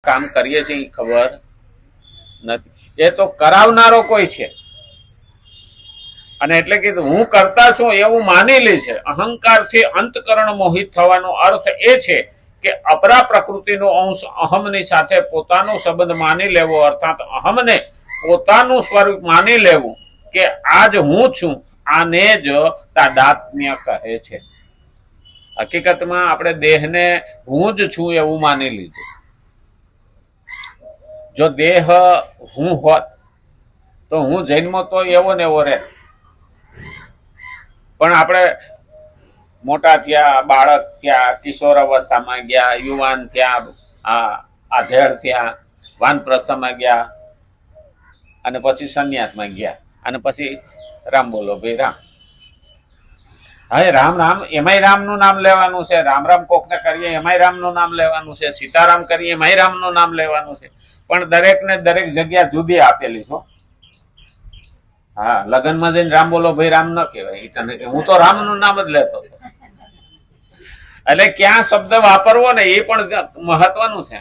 કામ કરીએ છીએ ખબર નથી, એ તો કરાવનારો કોઈ છે. અને એટલે કે હું કરતા છું એવું માની લે છે. અહંકારથી અંતકરણ મોહિત થવાનો અર્થ એ છે કે અપરા પ્રકૃતિનો અંશ અહમની સાથે પોતાનો સંબંધ માની લેવો, અર્થાત અહમને પોતાનું સ્વરૂપ માની લેવું કે આજ હું છું. આને જ તાદાત્મ્ય કહે છે. હકીકતમાં આપણે દેહને હું જ છું એવું માની લીધું. જો દેહ હું હોત તો હું જન્મ તો એવો ને એવો રહે, પણ આપણે મોટા થયા, બાળક થયા, કિશોર અવસ્થામાં ગયા, યુવાન થયા, આધેડ થયા, વાનપ્રસ્થમાં ગયા, અને પછી સંન્યાસમાં ગયા, અને પછી રામ બોલો ભાઈ રામ. હવે રામ રામ એમાંય રામનું નામ લેવાનું છે, રામ રામ કોકને કરીએ એમાંય રામનું નામ લેવાનું છે, સીતારામ કરીએ એમાંય રામનું નામ લેવાનું છે. પણ દરેક ને દરેક જગ્યા જુદી આપેલી છો. હા, લગ્નમાં જઈને રામ બોલો ભાઈ રામ ન કહેવાય. તને હું તો રામનું નામ જ લેતો હતો. એટલે ક્યાં શબ્દ વાપરવો ને એ પણ મહત્વનું છે.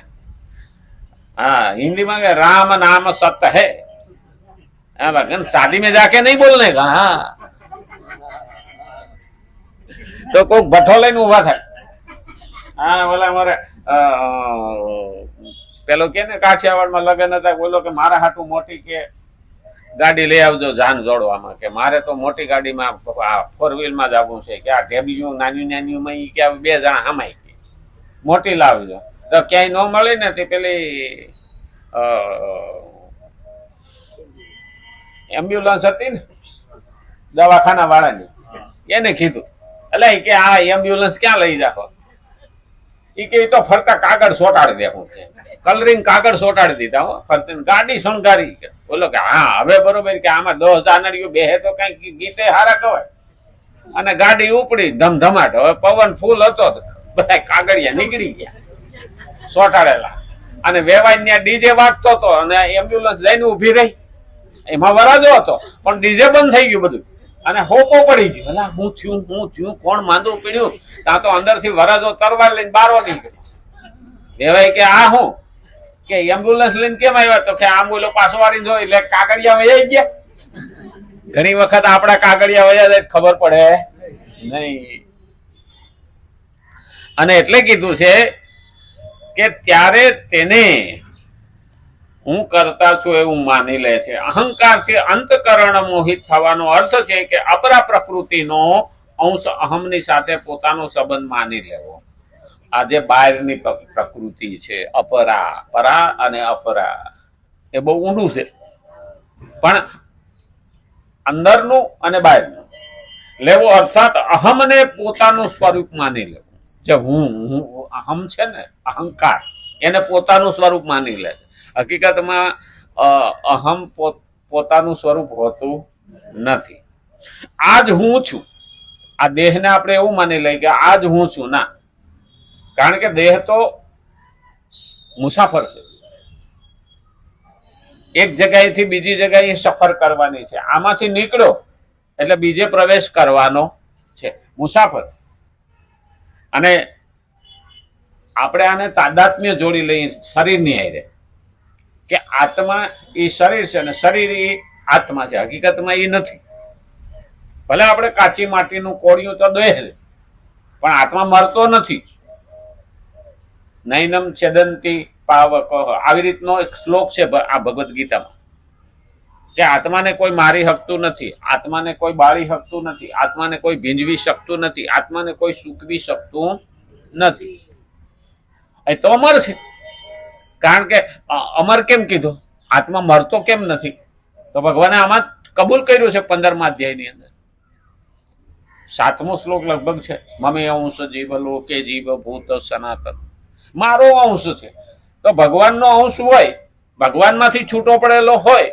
હા, हिंदी में राम नाम सत्य है, लगन शादी में जाके नहीं बोलने का. हाँ, तो कोई भट्ठो लઈને ઉભા થાય. હા, બોલા મારે પેલો કે ને કાઠિયાવાડમાં લગ્ન હતા, બોલો કે મારા હાટું મોટી કે ગાડી લઈ આવજો જાન જોડવામાં, કે મારે તો મોટી ગાડીમાં ફોર વ્હીલમાં જ આવવું છે, કે આ ઢેબિયું નાની નાનીમાં કે બે જણા હમાય કે મોટી લાવજો. તો ક્યાંય ન મળે ને તે પેલી એમ્બ્યુલન્સ હતી ને દવાખાના વાળાની, એને કીધું એટલે કે આ એમ્બ્યુલન્સ ક્યાં લઈ જાઓ? એ કે તો ફરતા કાગળ સોટાડી દેવું છે, કલરિંગ કાગળ સોટાડી દીધા હો, ફરતી ગાડી શણગારી. બોલો કે હા હવે બરોબર, કે આમાં 10 જાનડીઓ બેહે તો કઈ ગીતે હારા કહેવાય. અને ગાડી ઉપડી ધમધમાટ. હવે પવન ફૂલ હતો, બધા કાગળિયા નીકળી ગયા સોટાડેલા, અને વેવાઈ ત્યાં ડીજે વાગતો હતો, અને એમ્બ્યુલન્સ જઈને ઉભી રહી. એમાં વરાજો હતો પણ ડીજે બંધ થઈ ગયું બધું, અને હોપો પડી ગયો. એટલે હું થયું કોણ માંદું પીડ્યું? ત્યાં તો અંદર થી વરાજો તરવાર લઈને બારવા નીકળી. વેવાઈ કે આ હું કે એમ્બ્યુલન્સ લઈને કેમ આવ્યા? તો કે આમ બોલો પાછો વાળી જોઈ એટલે કાગળિયા વહી ગયા. ઘણી વખત આપડા કાગળિયા વહ્યા જાય ખબર પડે નહીં. અને એટલે કીધું છે કે ત્યારે તેને હું કરતા છું એવું માની લે છે. અહંકારથી અંતકરણ મોહિત થવાનો અર્થ છે કે અપરા પ્રકૃતિનો અંશ અહમની સાથે પોતાનો સંબંધ માની લેવો. આ જે બહારની પ્રકૃતિ છે, અપરા, પરા અને અપરા, એ બહુ ઊંડું છે. પણ અંદરનું અને બહારનું લેવો, અર્થાત અહમને પોતાનું સ્વરૂપ માની લેવું. જે હું અહમ છે ને, અહંકાર, એને પોતાનું સ્વરૂપ માની લે. હકીકતમાં અહમ પોતાનું સ્વરૂપ હોતું નથી. આજ હું છું. આ દેહને આપણે એવું માની લઈએ કે આજ હું છું. ના, કારણ કે દેહ તો મુસાફર છે, એક જગ્યાએથી બીજી જગ્યાએ સફર કરવાની છે. આમાંથી નીકળ્યો એટલે બીજે પ્રવેશ કરવાનો છે, મુસાફર. અને આપણે આને તાદાત્મ્ય જોડી લઈએ શરીરની હારે, કે આત્મા એ શરીર છે અને શરીર એ આત્મા છે. હકીકતમાં એ નથી. ભલે આપણે કાચી માટીનું કોળિયું તો દે, પણ આત્મા મરતો નથી. નૈનમ છેદંતી પાવક, આવી રીતનો એક શ્લોક છે આ ભગવદ્ ગીતામાં, કે આત્માને કોઈ મારી શકતું નથી, આત્માને કોઈ બાળી શકતું નથી, આત્માને કોઈ ભીંજવી શકતું નથી, આત્માને કોઈ સૂકવી શકતું નથી. એ તો અમર છે. કારણ કે અમર કેમ કીધું? આત્મા મરતો કેમ નથી? તો ભગવાને આમાં કબૂલ કર્યું છે 15મા અધ્યાયની અંદર. 7મો શ્લોક લગભગ છે, મમે અંશ જીવ લોકે જીવ ભૂત સનાતન. મારો અંશ છે. તો ભગવાનનો અંશ હોય, ભગવાનમાંથી છૂટો પડેલો હોય,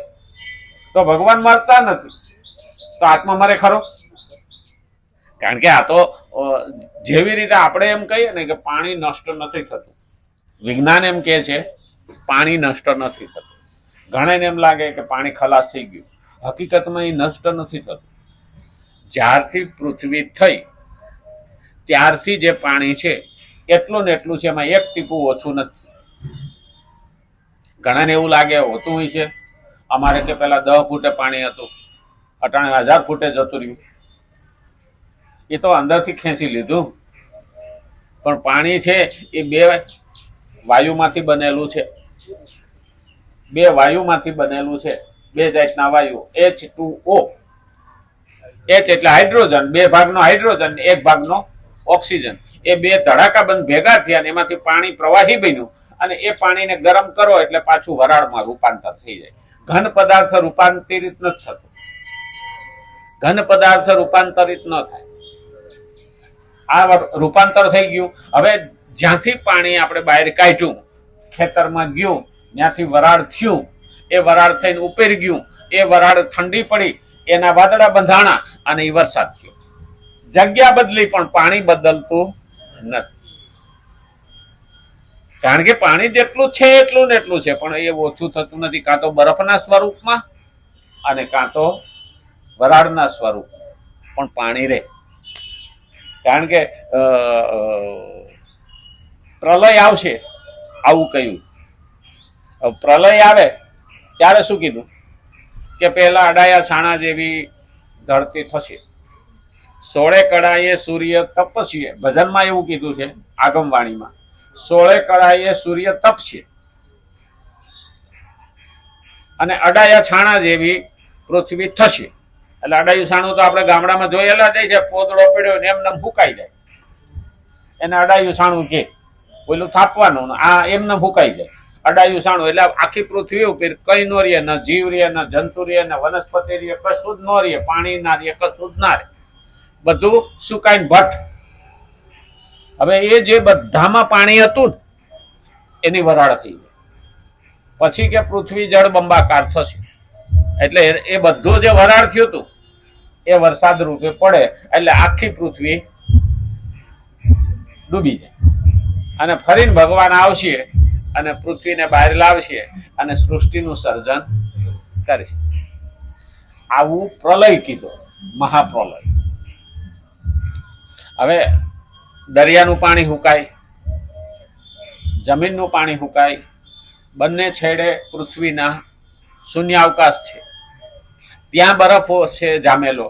તો ભગવાન મરતા નથી. તો આત્મા મરે ખરો? કારણ કે આ તો જેવી રીતે આપણે એમ કહીએ ને કે પાણી નષ્ટ નથી થતું, વિજ્ઞાન એમ કે છે પાણી નષ્ટ નથી થતું. ઘણાને એમ લાગે કે પાણી ખલાસ થઈ ગયું. હકીકતમાં એ નષ્ટ નથી થતું. જ્યારથી પૃથ્વી થઈ ત્યારથી જે પાણી છે એટલું ને એટલું છે, એમાં એક ટીપું ઓછું નથી. ઘણાને એવું લાગે હોતું હોય છે અમારે કે પેલા 10 ફૂટે પાણી હતું, અટાણે 1000 ફૂટે જતું રહ્યું. એ તો અંદરથી ખેંચી લીધું. પણ પાણી છે એ 2 વાયુમાંથી બનેલું છે. 2 વાયુમાંથી બનેલું છે. 2 જાતના વાયુ, H2O. H એટલે હાઇડ્રોજન, 2 ભાગનો હાઇડ્રોજન, 1 ભાગનો ઓક્સિજન. એ 2 ધડાકાબંધ ભેગા થયા અને એમાંથી પાણી પ્રવાહી બન્યું અને એ પાણીને ગરમ કરો એટલે પાછું વરાળમાં રૂપાંતર થઈ જાય. ઘન પદાર્થ રૂપાંતરિત નથી થતું. ઘન પદાર્થ રૂપાંતરિત ન થાય. આ રૂપાંતર થઈ ગયું. હવે જ્યાંથી પાણી આપણે બહાર કાઢ્યું, ખેતરમાં ગયું, ત્યાંથી વરાળ થયું, એ વરાળ થઈને ઉપર ગયું, એ વરાળ ઠંડી પડી, એના વાદળા બંધાણા અને એ વરસાદ થયો. જગ્યા બદલી પણ પાણી બદલતું નથી. કારણ કે પાણી જેટલું છે એટલું ને એટલું છે, પણ એ ઓછું થતું નથી. કાં તો બરફના સ્વરૂપમાં અને કાં તો વરાળના સ્વરૂપમાં પણ પાણી રહે. કારણ કે પ્રલય આવશે આવું કહ્યું. પ્રલય આવે ત્યારે શું કીધું કે પહેલા અડાયા છાણા જેવી ધરતી થશે, 16 કળાએ સૂર્ય તપસ્ય. ભજનમાં એવું કીધું છે, આગમવાણીમાં 16 કળાએ સૂર્ય તપશે અને અડાયા છાણા જેવી પૃથ્વી થશે. એટલે અડાયું છાણું તો આપણે ગામડામાં જોયેલા જાય છે, પોદળો પડ્યો ને એમને ફૂંકાઈ જાય, એને અડાયું છાણું કે. પેલું થાપવાનું, આ એમને ફૂંકાઈ જાય. અડાયું છાણું એટલે આખી પૃથ્વી ઉપર કઈ ન રહે, ન જીવ રહે, ન જંતુ રહે, ન વનસ્પતિ રહે, કશું જ ન રહે, પાણી ના રહે, કશું જ ના રહે, બધું સુકાઈને ભટ્ટ. હવે એ જે બધામાં પાણી હતું એની વરાળ થઈ ગઈ. પછી કે પૃથ્વી જળ બંબાકાર થશે. એટલે એ બધું જે વરાળ થયું હતું એ વરસાદ રૂપે પડે એટલે આખી પૃથ્વી ડૂબી જાય અને ફરીને ભગવાન આવશે અને પૃથ્વીને બહાર લાવશે અને સૃષ્ટિનું સર્જન કરે. આવું પ્રલય કીધો, મહાપ્રલય. હવે દરિયાનું પાણી સુકાય, જમીનનું પાણી સુકાય, બંને છેડે પૃથ્વીના શૂન્યાવકાશ છે, ત્યાં બરફ છે જામેલો,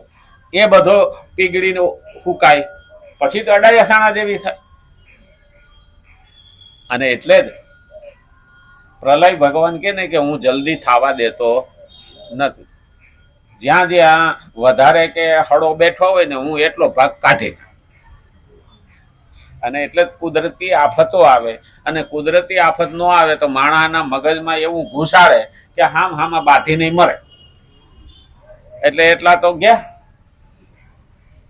એ બધો પીગળીને સુકાય, પછી તો અડાયા છાણા જેવી થાય. અને એટલે જ પ્રલય ભગવાન કે ને કે હું જલ્દી થવા દેતો નથી. જ્યાં જ્યાં વધારે કે હળો બેઠો હોય ને હું એટલો ભાગ કાઢી. અને એટલે જ કુદરતી આફતો આવે, અને કુદરતી આફત ન આવે તો માણસના મગજમાં એવું ઘુસાડે કે હામાં બાધી નહીં મરે. એટલે એટલા તો ગયા.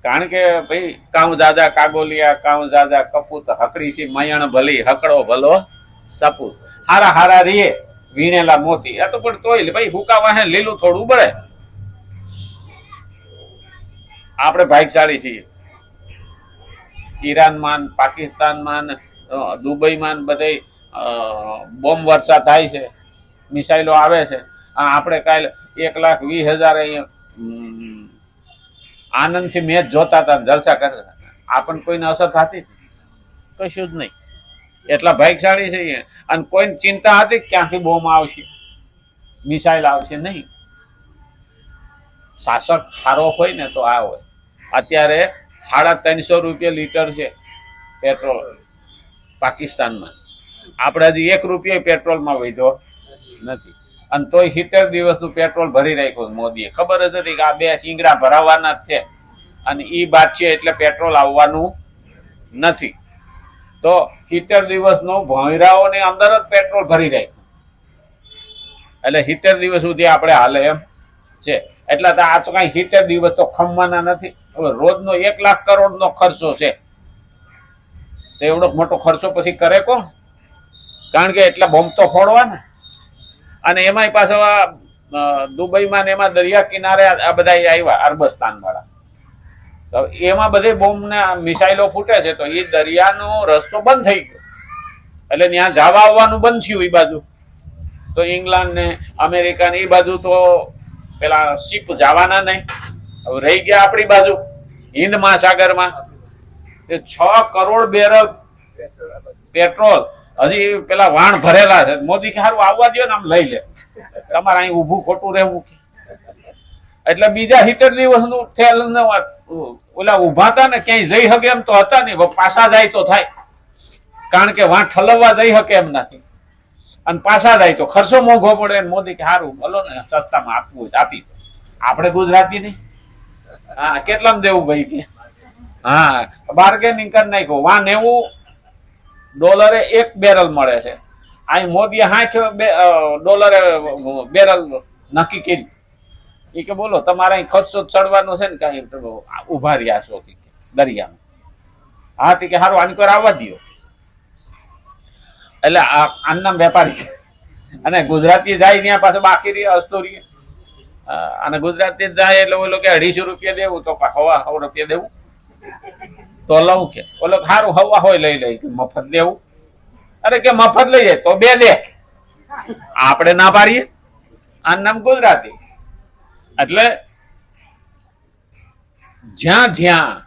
કારણ કે ભાઈ કાઉ દાદા કાગોલિયા, કાઉ દાદા કપૂત, હકડી સી મયણ ભલી, હકડો ભલો સપૂત. હારા હારા રીએ વીણેલા મોતી. આ તો પણ તોય ભાઈ હુકા વાહે લીલું થોડું બળે. આપણે ભાગ્યશાળી છીએ. ઈરાનમાં, પાકિસ્તાનમાં, દુબઈમાં બધે બોમ્બ વર્ષા થાય છે, મિસાઇલો આવે છે. આપણે કાલે 1,20,000 અહીંયા આનંદથી મેચ જોતા હતા, જલસા કરતા હતા. આપણને કોઈને અસર થતી કશું જ નહીં. એટલા ભાગ્યશાળી છે. અને કોઈને ચિંતા હતી ક્યાંથી બોમ્બ આવશે, મિસાઇલ આવશે નહીં. શાસક સારો હોય ને તો આ હોય. અત્યારે 350 રૂપિયા લીટર છે પેટ્રોલ પાકિસ્તાનમાં. આપણે હજી 1 રૂપિયો પેટ્રોલમાં વધ્યો નથી. અને તોય 70 દિવસનું પેટ્રોલ ભરી રાખ્યું મોદીએ. ખબર જ હતી કે આ 2 શીંગડા ભરાવાના જ છે અને ઈ બાદ છે એટલે પેટ્રોલ આવવાનું નથી. તો 70 દિવસનું ભોંયરાઓની અંદર જ પેટ્રોલ ભરી રાખ્યું. એટલે 70 દિવસ સુધી આપણે હાલે એમ છે. એટલે આ તો કઈ 70 દિવસ તો ખમવાના નથી. હવે રોજનો 1 લાખ કરોડનો ખર્ચો છે. તો એવડો મોટો ખર્ચો પછી કરે કોણ? કારણ કે એટલા બોમ્બ તો ફોડવાના. અને એમાંય પાછો આ દુબઈમાં ને એમાં દરિયા કિનારે આ બધા આવ્યા અરબસ્તાન વાળા. તો એમાં બધે બોમ્બ ને મિસાઇલો ફૂટે છે. તો એ દરિયાનો રસ્તો બંધ થઈ ગયો. એટલે ત્યાં જવા આવવાનું બંધ થયું એ બાજુ. તો ઇંગ્લેન્ડ ને અમેરિકા ને એ બાજુ તો પેલા શિપ જવાના નહીં. હવે રહી ગયા આપણી બાજુ હિન્દ મહાસાગરમાં. 6 કરોડ બેરલ પેટ્રોલ હજી પેલા વાણ ભરેલા છે. મોદી કે સારું આવવા દો ને આમ લઈ લે, તમારે અહીં ઊભું ખોટું રહેવું કે. એટલે બીજા 70 દિવસનું થયેલ ઓલા ઉભા હતા ને ક્યાંય જઈ શકે એમ તો હતા નહીં, પાછા જાય તો થાય, કારણ કે વાં ઠલવવા જઈ શકે એમ નથી, અને પાછા જાય તો ખર્ચો મોંઘો પડે. મોદી કે સારું બોલો ને સસ્તામાં આપવું હોય આપી દો. આપણે ગુજરાતી નહીં, હા કેટલામાં દેવું ભાઈ કે, હા બાર્ગેનિંગ કરી નાખ્યો. વાં $90 એક બેરલ મળે છે, અહીં મોદીએ $60 બેરલ નક્કી કર્યું. એ કે બોલો તમારે અહીં ખર્ચો ચડવાનો છે ને કઈ ઉભા રહ્યા છો દરિયામાં. હા તે કે સારું આની પર આવવા દો. એટલે આનું નામ વેપારી. અને ગુજરાતી જાય ત્યાં પાછું બાકી રહી અસ્તોરી, અને ગુજરાતી જાય એટલે ઓલો કે 250 રૂપિયા દેવું તો હવા 100 રૂપિયા દેવું તો લઉં કે. ઓલો સારું હવા હોય લઈ લઈ મફત દેવું. અરે કે મફત લઈ જાય તો 2 દે, આપણે ના પાડીએ. આનું નામ ગુજરાતી. એટલે જ્યાં જ્યાં